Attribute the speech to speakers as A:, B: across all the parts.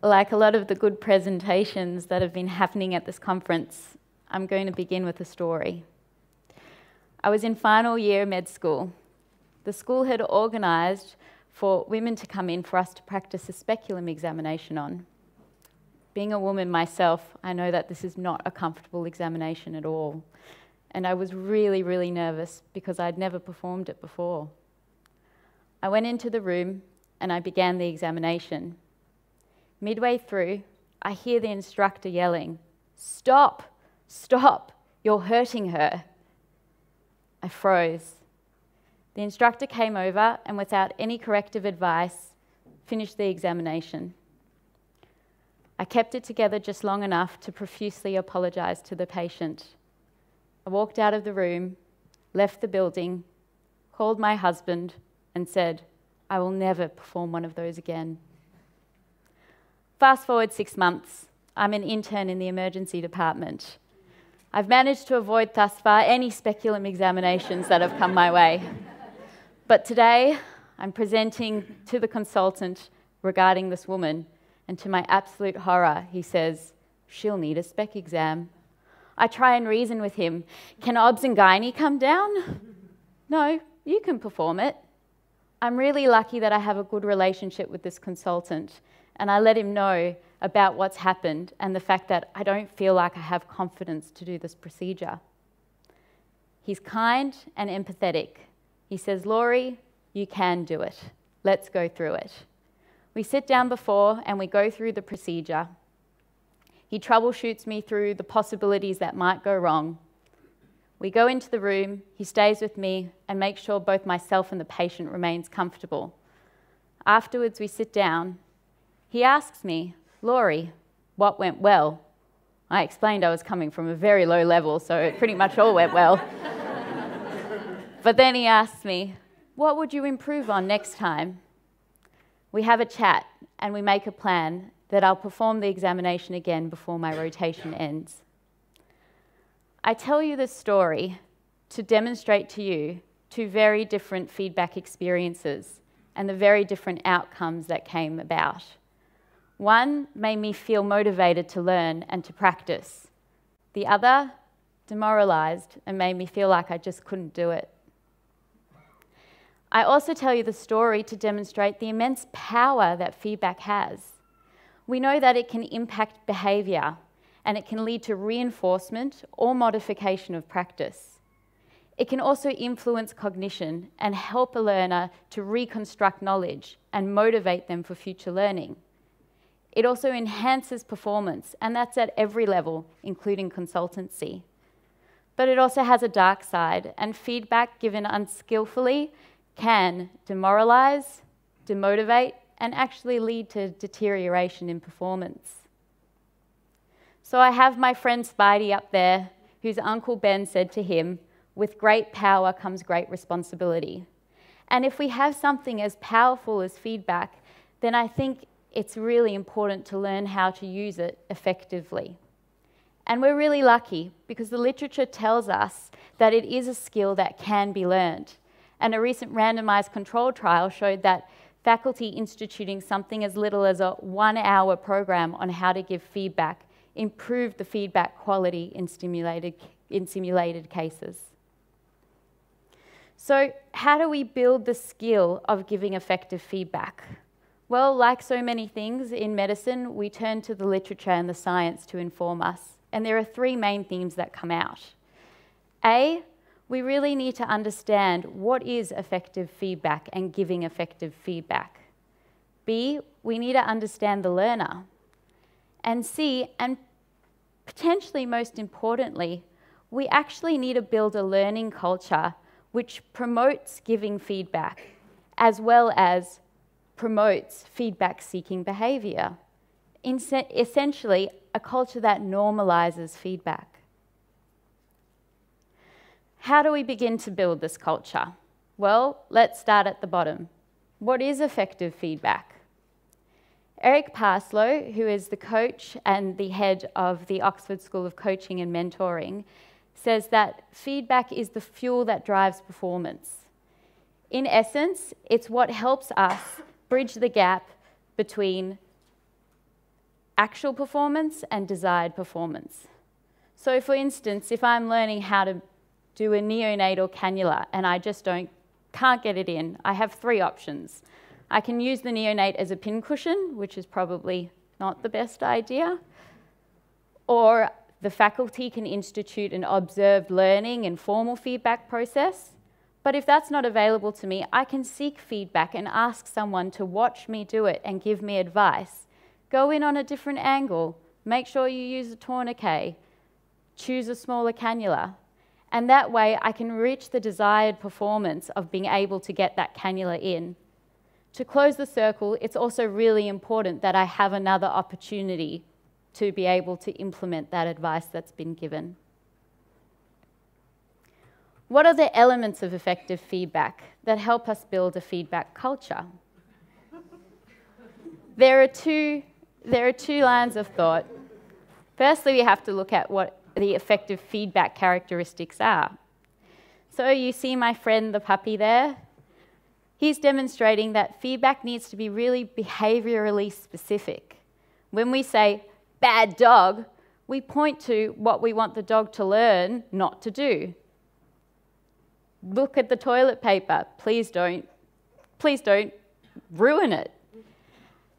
A: Like a lot of the good presentations that have been happening at this conference, I'm going to begin with a story. I was in final year med school. The school had organised for women to come in for us to practice a speculum examination on. Being a woman myself, I know that this is not a comfortable examination at all. And I was really, really nervous because I'd never performed it before. I went into the room and I began the examination. Midway through, I hear the instructor yelling, "Stop! Stop! You're hurting her." I froze. The instructor came over and without any corrective advice, finished the examination. I kept it together just long enough to profusely apologise to the patient. I walked out of the room, left the building, called my husband and said, "I will never perform one of those again." Fast forward 6 months, I'm an intern in the emergency department. I've managed to avoid thus far any speculum examinations that have come my way. But today, I'm presenting to the consultant regarding this woman, and to my absolute horror, he says, "She'll need a spec exam." I try and reason with him. "Can obs and gynae come down?" "No, you can perform it." I'm really lucky that I have a good relationship with this consultant, and I let him know about what's happened and the fact that I don't feel like I have confidence to do this procedure. He's kind and empathetic. He says, "Lori, you can do it. Let's go through it." We sit down before and we go through the procedure. He troubleshoots me through the possibilities that might go wrong. We go into the room, he stays with me and makes sure both myself and the patient remains comfortable. Afterwards, we sit down. He asks me, "Lori, what went well?" I explained I was coming from a very low level, so it pretty much all went well. But then he asks me, "What would you improve on next time?" We have a chat and we make a plan that I'll perform the examination again before my rotation ends. I tell you this story to demonstrate to you two very different feedback experiences and the very different outcomes that came about. One made me feel motivated to learn and to practice. The other, demoralised and made me feel like I just couldn't do it. I also tell you the story to demonstrate the immense power that feedback has. We know that it can impact behaviour and it can lead to reinforcement or modification of practice. It can also influence cognition and help a learner to reconstruct knowledge and motivate them for future learning. It also enhances performance, and that's at every level, including consultancy. But it also has a dark side, and feedback given unskillfully can demoralise, demotivate, and actually lead to deterioration in performance. So I have my friend Spidey up there, whose Uncle Ben said to him, "With great power comes great responsibility." And if we have something as powerful as feedback, then I think it's really important to learn how to use it effectively. And we're really lucky because the literature tells us that it is a skill that can be learned. And a recent randomised control trial showed that faculty instituting something as little as a 1-hour program on how to give feedback improved the feedback quality in simulated cases. So how do we build the skill of giving effective feedback? Well, like so many things in medicine, we turn to the literature and the science to inform us. And there are 3 main themes that come out. A, we really need to understand what is effective feedback and giving effective feedback. B, we need to understand the learner. And C, and potentially most importantly, we actually need to build a learning culture which promotes giving feedback as well as promotes feedback-seeking behaviour. Essentially, a culture that normalises feedback. How do we begin to build this culture? Well, let's start at the bottom. What is effective feedback? Eric Parslow, who is the coach and the head of the Oxford School of Coaching and Mentoring, says that feedback is the fuel that drives performance. In essence, it's what helps us bridge the gap between actual performance and desired performance. So for instance, if I'm learning how to do a neonatal cannula and I just can't get it in, I have three options. I can use the neonate as a pincushion, which is probably not the best idea, or the faculty can institute an observed learning and formal feedback process. But if that's not available to me, I can seek feedback and ask someone to watch me do it and give me advice. Go in on a different angle, make sure you use a tourniquet, choose a smaller cannula. And that way I can reach the desired performance of being able to get that cannula in. To close the circle, it's also really important that I have another opportunity to be able to implement that advice that's been given. What are the elements of effective feedback that help us build a feedback culture? There are two lines of thought. Firstly, we have to look at what the effective feedback characteristics are. So you see my friend, the puppy there? He's demonstrating that feedback needs to be really behaviourally specific. When we say, bad dog, we point to what we want the dog to learn not to do. Look at the toilet paper. Please don't ruin it.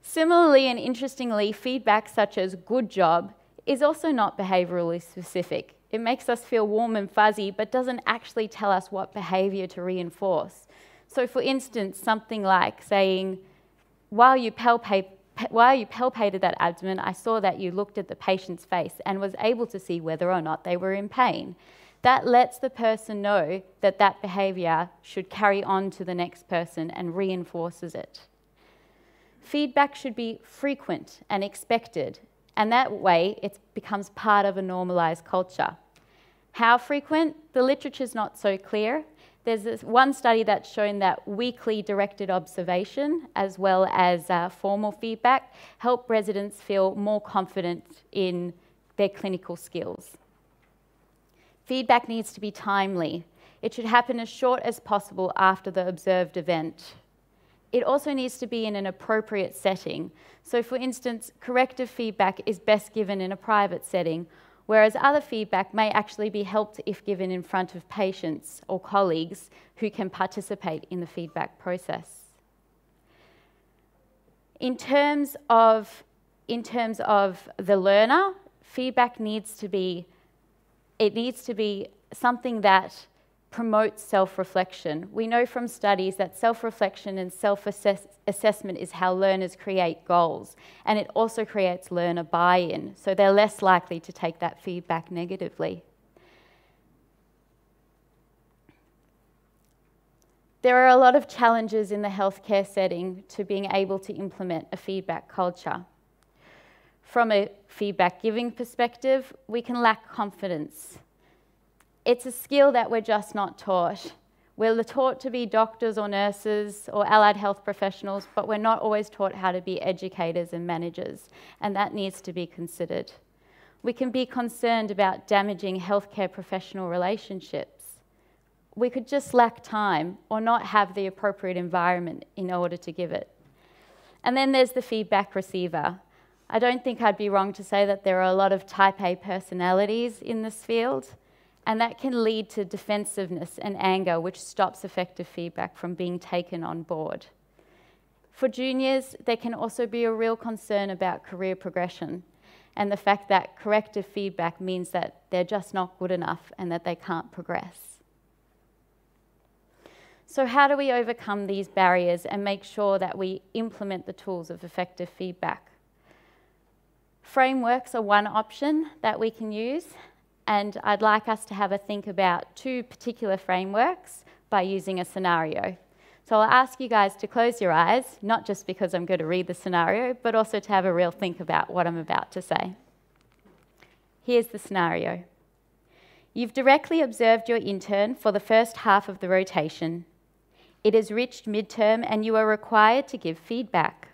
A: Similarly and interestingly, feedback such as good job is also not behaviourally specific. It makes us feel warm and fuzzy, but doesn't actually tell us what behaviour to reinforce. So for instance, something like saying, while you palpated that abdomen, I saw that you looked at the patient's face and was able to see whether or not they were in pain. That lets the person know that that behaviour should carry on to the next person and reinforces it. Feedback should be frequent and expected, and that way it becomes part of a normalised culture. How frequent? The literature's not so clear. There's this one study that's shown that weekly directed observation as well as formal feedback help residents feel more confident in their clinical skills. Feedback needs to be timely. It should happen as short as possible after the observed event. It also needs to be in an appropriate setting. So for instance, corrective feedback is best given in a private setting, whereas other feedback may actually be helped if given in front of patients or colleagues who can participate in the feedback process. In terms of the learner, feedback needs to be something that promotes self-reflection. We know from studies that self-reflection and self-assessment is how learners create goals, and it also creates learner buy-in, so they're less likely to take that feedback negatively. There are a lot of challenges in the healthcare setting to being able to implement a feedback culture. From a feedback giving perspective, we can lack confidence. It's a skill that we're just not taught. We're taught to be doctors or nurses or allied health professionals, but we're not always taught how to be educators and managers, and that needs to be considered. We can be concerned about damaging healthcare professional relationships. We could just lack time or not have the appropriate environment in order to give it. And then there's the feedback receiver. I don't think I'd be wrong to say that there are a lot of type A personalities in this field, and that can lead to defensiveness and anger, which stops effective feedback from being taken on board. For juniors, there can also be a real concern about career progression and the fact that corrective feedback means that they're just not good enough and that they can't progress. So how do we overcome these barriers and make sure that we implement the tools of effective feedback? Frameworks are one option that we can use, and I'd like us to have a think about two particular frameworks by using a scenario. So I'll ask you guys to close your eyes, not just because I'm going to read the scenario, but also to have a real think about what I'm about to say. Here's the scenario. You've directly observed your intern for the first half of the rotation. It has reached midterm and you are required to give feedback.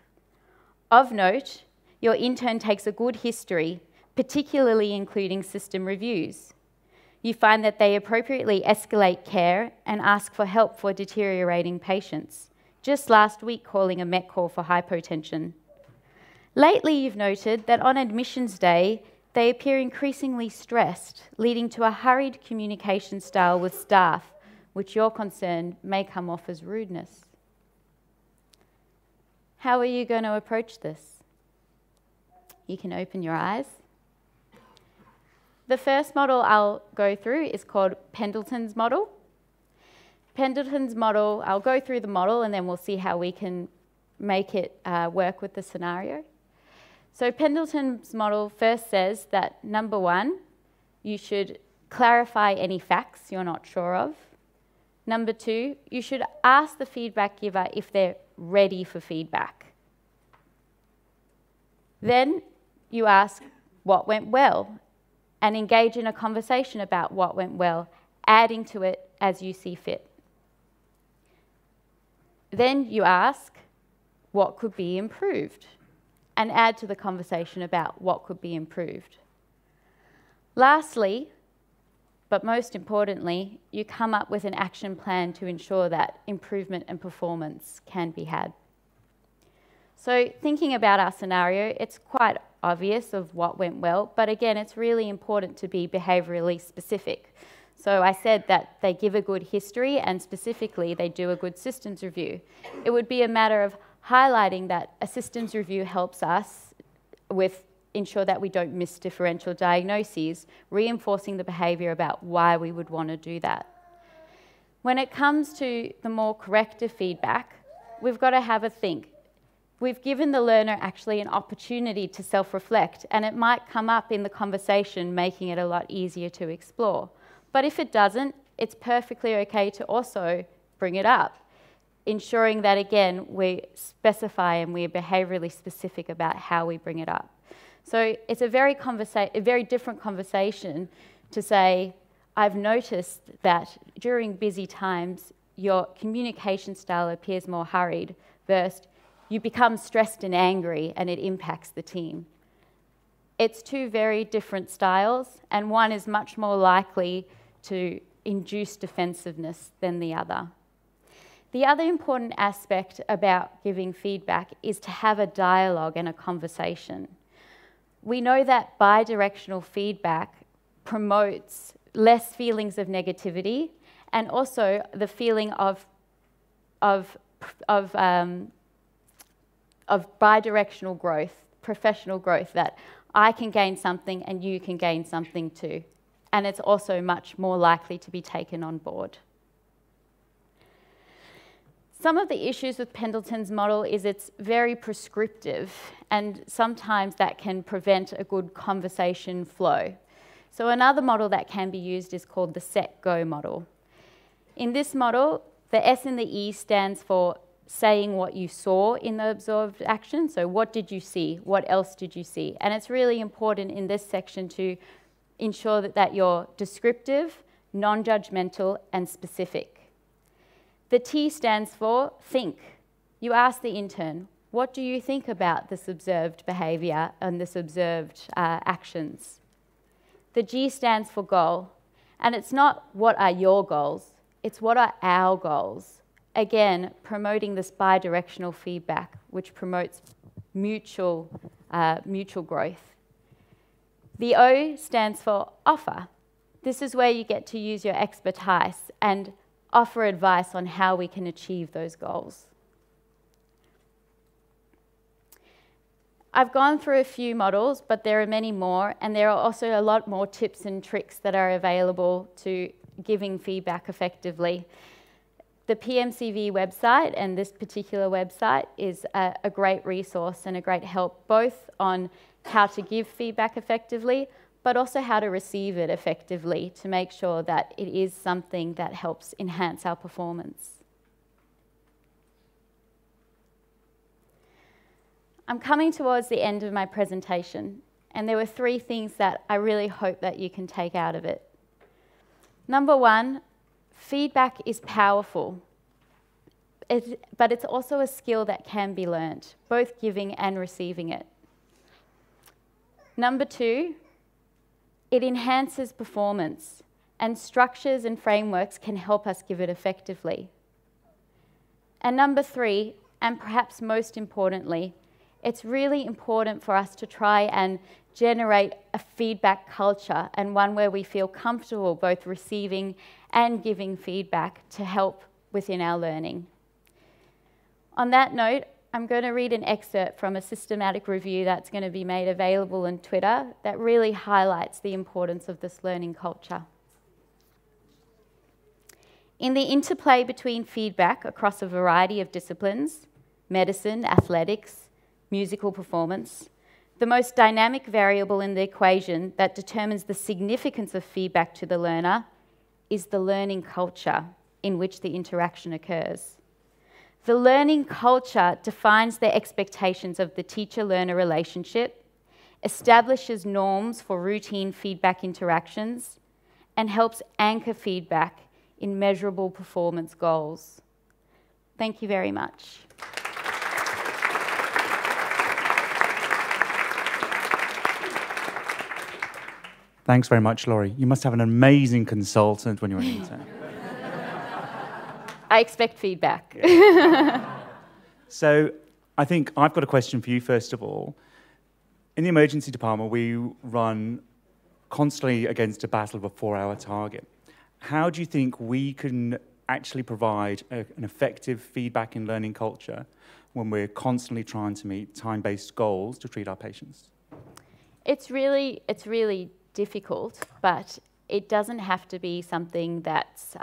A: Of note, your intern takes a good history, particularly including system reviews. You find that they appropriately escalate care and ask for help for deteriorating patients, just last week calling a Met call for hypotension. Lately, you've noted that on admissions day, they appear increasingly stressed, leading to a hurried communication style with staff, which you're concerned may come off as rudeness. How are you going to approach this? You can open your eyes. The first model I'll go through is called Pendletons Model. Pendletons Model, I'll go through the model and then we'll see how we can make it work with the scenario. So Pendletons Model first says that, number one, you should clarify any facts you're not sure of. Number two, you should ask the feedback giver if they're ready for feedback. Then you ask what went well and engage in a conversation about what went well, adding to it as you see fit. Then you ask what could be improved and add to the conversation about what could be improved. Lastly, but most importantly, you come up with an action plan to ensure that improvement and performance can be had. So thinking about our scenario, it's quite obvious of what went well, but again, it's really important to be behaviourally specific. So I said that they give a good history and specifically they do a good systems review. It would be a matter of highlighting that a systems review helps us with ensure that we don't miss differential diagnoses, reinforcing the behaviour about why we would want to do that. When it comes to the more corrective feedback, we've got to have a think. We've given the learner actually an opportunity to self-reflect, and it might come up in the conversation, making it a lot easier to explore. But if it doesn't, it's perfectly okay to also bring it up, ensuring that, again, we specify and we're behaviourally specific about how we bring it up. So it's a very different conversation to say, I've noticed that during busy times, your communication style appears more hurried, versus you become stressed and angry and it impacts the team. It's two very different styles, and one is much more likely to induce defensiveness than the other. The other important aspect about giving feedback is to have a dialogue and a conversation. We know that bidirectional feedback promotes less feelings of negativity and also the feeling of bidirectional growth, professional growth, that I can gain something and you can gain something too. And it's also much more likely to be taken on board. Some of the issues with Pendleton's model is it's very prescriptive, and sometimes that can prevent a good conversation flow. So another model that can be used is called the SetGo model. In this model, the S and the E stands for saying what you saw in the observed action. So what did you see? What else did you see? And it's really important in this section to ensure that you're descriptive, non-judgmental, and specific. The T stands for think. You ask the intern, what do you think about this observed behaviour and this observed actions? The G stands for goal. And it's not what are your goals, it's what are our goals. Again, promoting this bidirectional feedback, which promotes mutual growth. The O stands for offer. This is where you get to use your expertise and offer advice on how we can achieve those goals. I've gone through a few models, but there are many more, and there are also a lot more tips and tricks that are available to giving feedback effectively. The PMCV website and this particular website is a great resource and a great help, both on how to give feedback effectively, but also how to receive it effectively to make sure that it is something that helps enhance our performance. I'm coming towards the end of my presentation, and there were 3 things that I really hope that you can take out of it. Number 1, feedback is powerful. but it's also a skill that can be learnt, both giving and receiving it. Number 2, it enhances performance, and structures and frameworks can help us give it effectively. And number 3, and perhaps most importantly, it's really important for us to try and generate a feedback culture, and one where we feel comfortable both receiving and giving feedback to help within our learning. On that note, I'm going to read an excerpt from a systematic review that's going to be made available on Twitter that really highlights the importance of this learning culture. In the interplay between feedback across a variety of disciplines, medicine, athletics, musical performance, the most dynamic variable in the equation that determines the significance of feedback to the learner is the learning culture in which the interaction occurs. The learning culture defines the expectations of the teacher-learner relationship, establishes norms for routine feedback interactions, and helps anchor feedback in measurable performance goals. Thank you very much.
B: Thanks very much, Lori. You must have an amazing consultant when you're an intern.
A: I expect feedback.
B: So I think I've got a question for you, first of all. In the emergency department, we run constantly against a battle of a 4-hour target. How do you think we can actually provide an effective feedback and learning culture when we're constantly trying to meet time-based goals to treat our patients?
A: It's really difficult, but it doesn't have to be something that's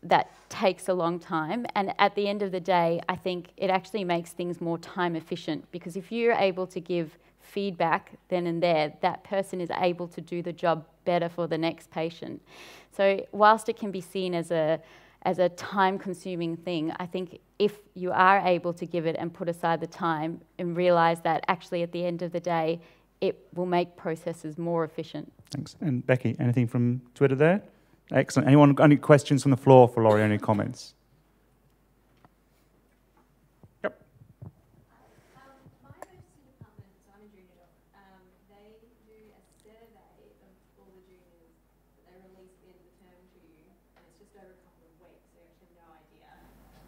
A: that takes a long time. And at the end of the day, I think it actually makes things more time efficient, because if you're able to give feedback then and there, that person is able to do the job better for the next patient. So whilst it can be seen as a time-consuming thing, I think if you are able to give it and put aside the time and realise that actually at the end of the day, it will make processes more efficient.
B: Thanks. And Becky, anything from Twitter there? Excellent. Anyone got any questions from the floor for Lori? Any comments? Yep.
C: My emergency department, so I'm a junior doc, they do a survey of all the juniors that they release at the end of the term to you, and it's just over a couple of weeks, so you actually have no idea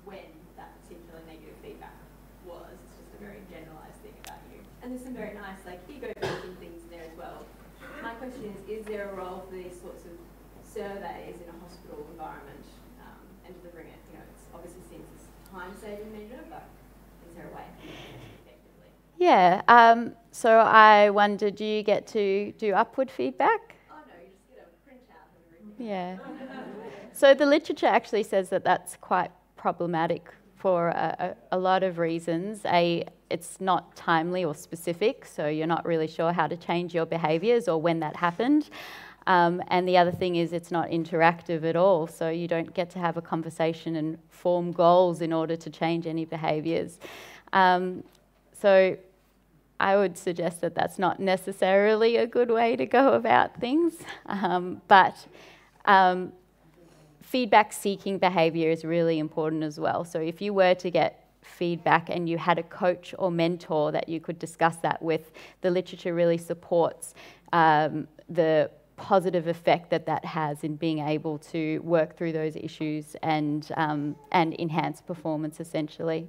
C: when that particular negative feedback was. It's just a very generalised thing about you. And there's some very nice, like, ego-boosting things in there as well. My question is there a role for these sorts of surveys in a hospital environment and delivering it? You know, it's obviously seems as a time-saving measure, but is there a way to do it effectively?
A: Yeah, so I wonder, do you get to do upward feedback?
C: Oh no, you just get a printout of everything.
A: Yeah. So the literature actually says that that's quite problematic for a lot of reasons. It's not timely or specific, so you're not really sure how to change your behaviours or when that happened. And the other thing is it's not interactive at all, so you don't get to have a conversation and form goals in order to change any behaviours. So I would suggest that that's not necessarily a good way to go about things, but feedback-seeking behaviour is really important as well. So if you were to get feedback and you had a coach or mentor that you could discuss that with, the literature really supports the positive effect that that has in being able to work through those issues and enhance performance essentially.